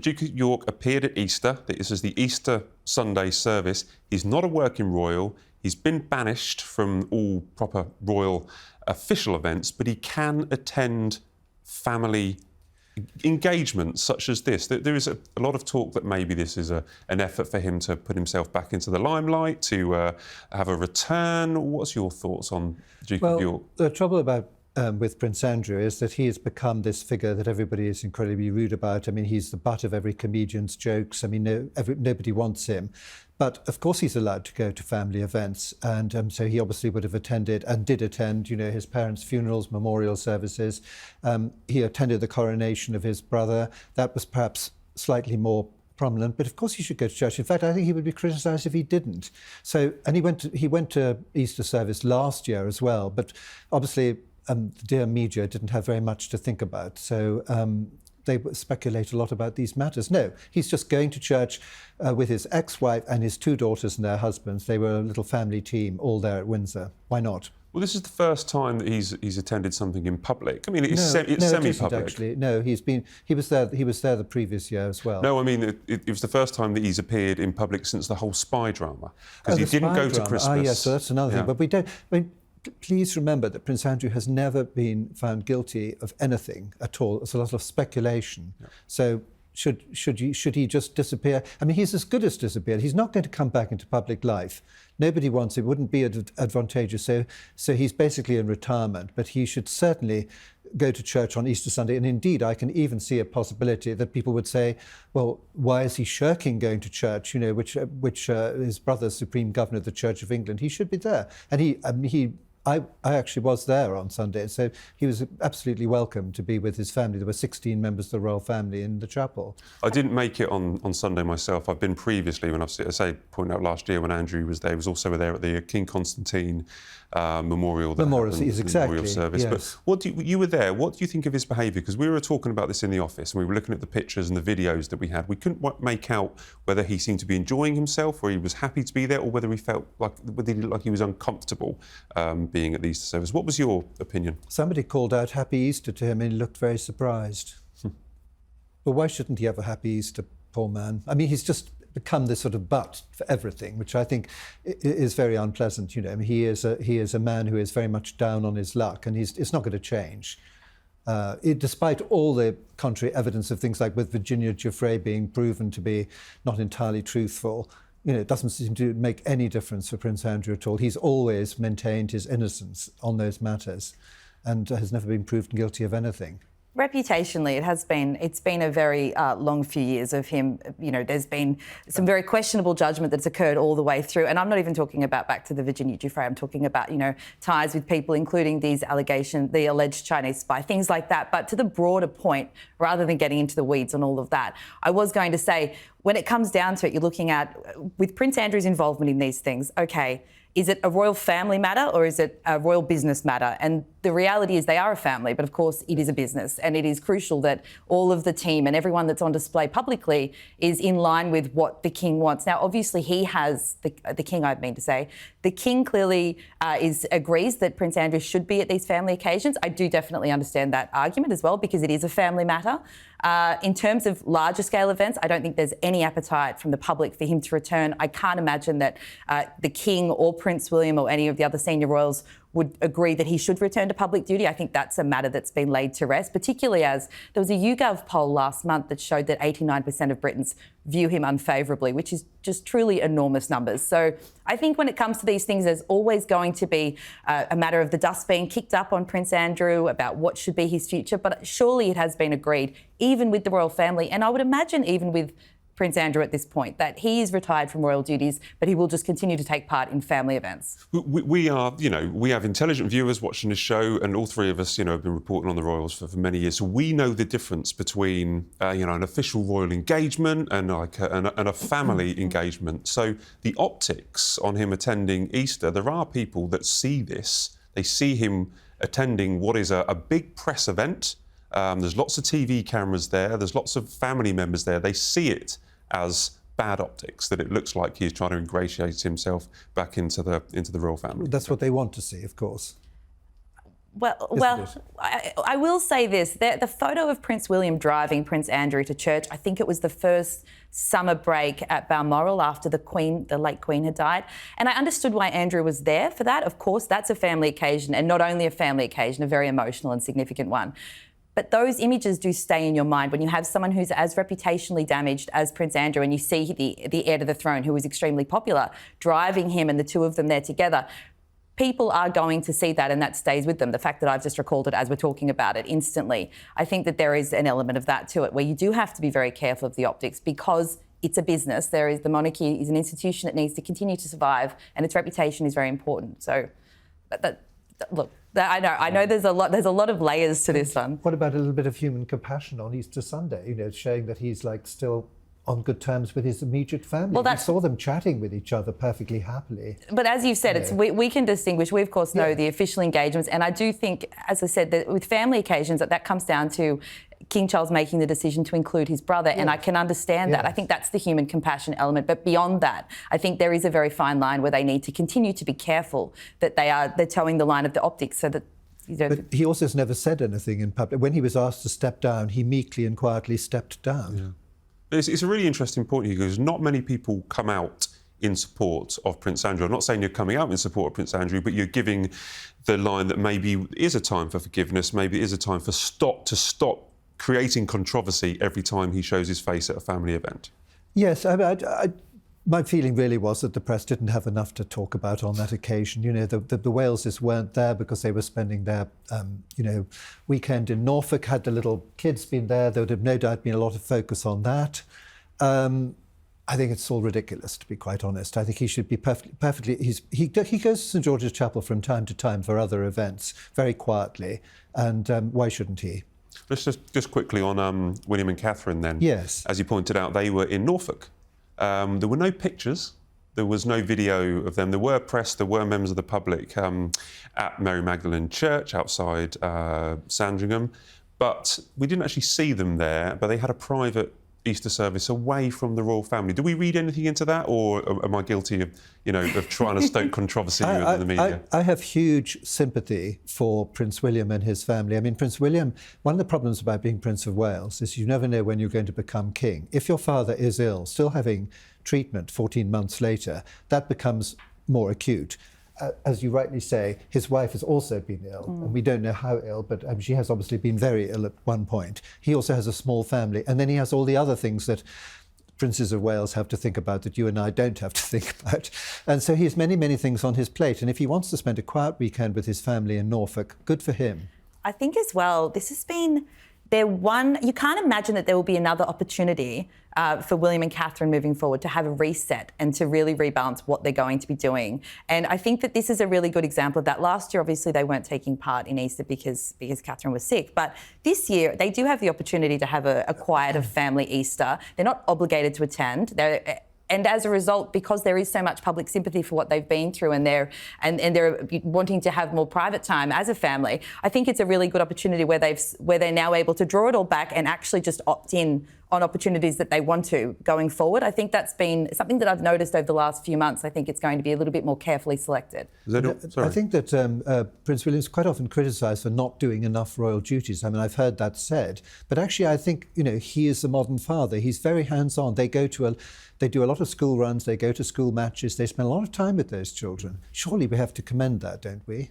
The Duke of York appeared at Easter. This is the Easter Sunday service. He's not a working royal. He's been banished from all proper royal official events, but he can attend family engagements such as this. There is a lot of talk that maybe this is an effort for him to put himself back into the limelight, to have a return. What's your thoughts on Duke of York? The trouble about with Prince Andrew is that he has become this figure that everybody is incredibly rude about. I mean, he's the butt of every comedian's jokes. I mean, nobody wants him. But of course he's allowed to go to family events, and so he obviously would have attended and did attend, his parents' funerals, memorial services. He attended the coronation of his brother. That was perhaps slightly more prominent, but of course he should go to church. In fact, I think he would be criticised if he didn't. So, and he went to Easter service last year as well, but obviously the dear media didn't have very much to think about. So they speculate a lot about these matters. No, he's just going to church with his ex-wife and his two daughters and their husbands. They were a little family team, all there at Windsor. Why not? Well, this is the first time that he's attended something in public. I mean, it's semi-public. Actually, no, he was there the previous year as well. No, I mean it was the first time that he's appeared in public since the whole spy drama, because he didn't go to Christmas. Ah, yes, so that's another thing. But we don't. I mean, please remember that Prince Andrew has never been found guilty of anything at all. It's a lot of speculation. Yeah. So should he just disappear? I mean, he's as good as disappeared. He's not going to come back into public life. Nobody wants it. Wouldn't be advantageous. So he's basically in retirement. But he should certainly go to church on Easter Sunday. And indeed, I can even see a possibility that people would say, well, why is he shirking going to church? Which his brother's Supreme Governor of the Church of England. He should be there. And I actually was there on Sunday, so he was absolutely welcome to be with his family. There were 16 members of the royal family in the chapel. I didn't make it on Sunday myself. I've been previously, when pointed out last year when Andrew was there. He was also there at the King Constantine memorial. Memorial service. Yes. But you were there. What do you think of his behaviour? Because we were talking about this in the office, and we were looking at the pictures and the videos that we had. We couldn't make out whether he seemed to be enjoying himself, or he was happy to be there, or whether he looked like he was uncomfortable being at the Easter service. What was your opinion? Somebody called out Happy Easter to him and he looked very surprised. Well, why shouldn't he have a Happy Easter, poor man? I mean, he's just become this sort of butt for everything, which I think is very unpleasant. I mean, he is a man who is very much down on his luck, and it's not going to change. Despite all the contrary evidence of things like with Virginia Giuffre being proven to be not entirely truthful, it doesn't seem to make any difference for Prince Andrew at all. He's always maintained his innocence on those matters and has never been proved guilty of anything. Reputationally, it's been a very long few years of him. There's been some very questionable judgment that's occurred all the way through. And I'm not even talking about back to the Virginia Giuffre. I'm talking about, ties with people, including these allegations, the alleged Chinese spy, things like that. But to the broader point, rather than getting into the weeds on all of that, I was going to say, when it comes down to it, you're looking at, with Prince Andrew's involvement in these things, okay, is it a royal family matter or is it a royal business matter? And the reality is they are a family, but of course it is a business, and it is crucial that all of the team and everyone that's on display publicly is in line with what the King wants. Now, obviously he has, the King, I mean to say, the King clearly agrees that Prince Andrew should be at these family occasions. I do definitely understand that argument as well, because it is a family matter. In terms of larger scale events, I don't think there's any appetite from the public for him to return. I can't imagine that the King or Prince William or any of the other senior royals would agree that he should return to public duty. I think that's a matter that's been laid to rest, particularly as there was a YouGov poll last month that showed that 89% of Britons view him unfavourably, which is just truly enormous numbers. So I think when it comes to these things, there's always going to be a matter of the dust being kicked up on Prince Andrew about what should be his future, but surely it has been agreed, even with the royal family, and I would imagine even with Prince Andrew at this point, that he is retired from royal duties, but he will just continue to take part in family events. We have intelligent viewers watching this show, and all three of us, have been reporting on the royals for many years. So we know the difference between, an official royal engagement and a family engagement. So the optics on him attending Easter, there are people that see this. They see him attending what is a big press event. There's lots of TV cameras there. There's lots of family members there. They see it as bad optics, that it looks like he's trying to ingratiate himself back into the royal family. That's what they want to see, of course. Well, I will say this. The photo of Prince William driving Prince Andrew to church, I think it was the first summer break at Balmoral after the late Queen had died. And I understood why Andrew was there for that. Of course, that's a family occasion, and not only a family occasion, a very emotional and significant one. But those images do stay in your mind when you have someone who's as reputationally damaged as Prince Andrew, and you see the heir to the throne, who is extremely popular, driving him and the two of them there together. People are going to see that, and that stays with them. The fact that I've just recalled it as we're talking about it instantly, I think that there is an element of that to it, where you do have to be very careful of the optics, because it's a business. The monarchy is an institution that needs to continue to survive, and its reputation is very important. So, look, I know there's a lot of layers to this one. What about a little bit of human compassion on Easter Sunday? Showing that he's still on good terms with his immediate family. We saw them chatting with each other perfectly happily. But as you've said, we can distinguish. We, of course, know the official engagements. And I do think, as I said, that with family occasions, that comes down to King Charles making the decision to include his brother. And I can understand that. I think that's the human compassion element. But beyond that, I think there is a very fine line where they need to continue to be careful that they're towing the line of the optics, so that... But he also has never said anything in public. When he was asked to step down, he meekly and quietly stepped down. Yeah. It's a really interesting point here, because not many people come out in support of Prince Andrew. I'm not saying you're coming out in support of Prince Andrew, but you're giving the line that maybe it is a time for forgiveness, maybe it is a time for stop creating controversy every time he shows his face at a family event. Yes, my feeling really was that the press didn't have enough to talk about on that occasion. The Waleses weren't there because they were spending their, weekend in Norfolk. Had the little kids been there would have no doubt been a lot of focus on that. I think it's all ridiculous, to be quite honest. I think he should be perfectly... He goes to St George's Chapel from time to time for other events, very quietly, and why shouldn't he? Let's just quickly on William and Catherine then. Yes. As you pointed out, they were in Norfolk. There were no pictures, there was no video of them. There were press, there were members of the public at Mary Magdalene Church outside Sandringham, but we didn't actually see them there, but they had a private Easter service away from the royal family. Do we read anything into that, or am I guilty of trying to stoke controversy in the media? I have huge sympathy for Prince William and his family. I mean, Prince William, one of the problems about being Prince of Wales is you never know when you're going to become king. If your father is ill, still having treatment 14 months later, that becomes more acute. As you rightly say, his wife has also been ill, and we don't know how ill, but she has obviously been very ill at one point. He also has a small family, and then he has all the other things that princes of Wales have to think about that you and I don't have to think about. And so he has many, many things on his plate, and if he wants to spend a quiet weekend with his family in Norfolk, good for him. I think as well, this has been... you can't imagine that there will be another opportunity for William and Catherine moving forward to have a reset and to really rebalance what they're going to be doing. And I think that this is a really good example of that. Last year, obviously, they weren't taking part in Easter because Catherine was sick. But this year, they do have the opportunity to have a quieter family Easter. They're not obligated to attend. And as a result, because there is so much public sympathy for what they've been through, and they're wanting to have more private time as a family, I think it's a really good opportunity where they're now able to draw it all back and actually just opt in on opportunities that they want to going forward. I think that's been something that I've noticed over the last few months. I think it's going to be a little bit more carefully selected. I think that Prince William's quite often criticised for not doing enough royal duties. I mean, I've heard that said. But actually, I think, he is the modern father. He's very hands-on. They do a lot of school runs, they go to school matches, they spend a lot of time with those children. Surely we have to commend that, don't we?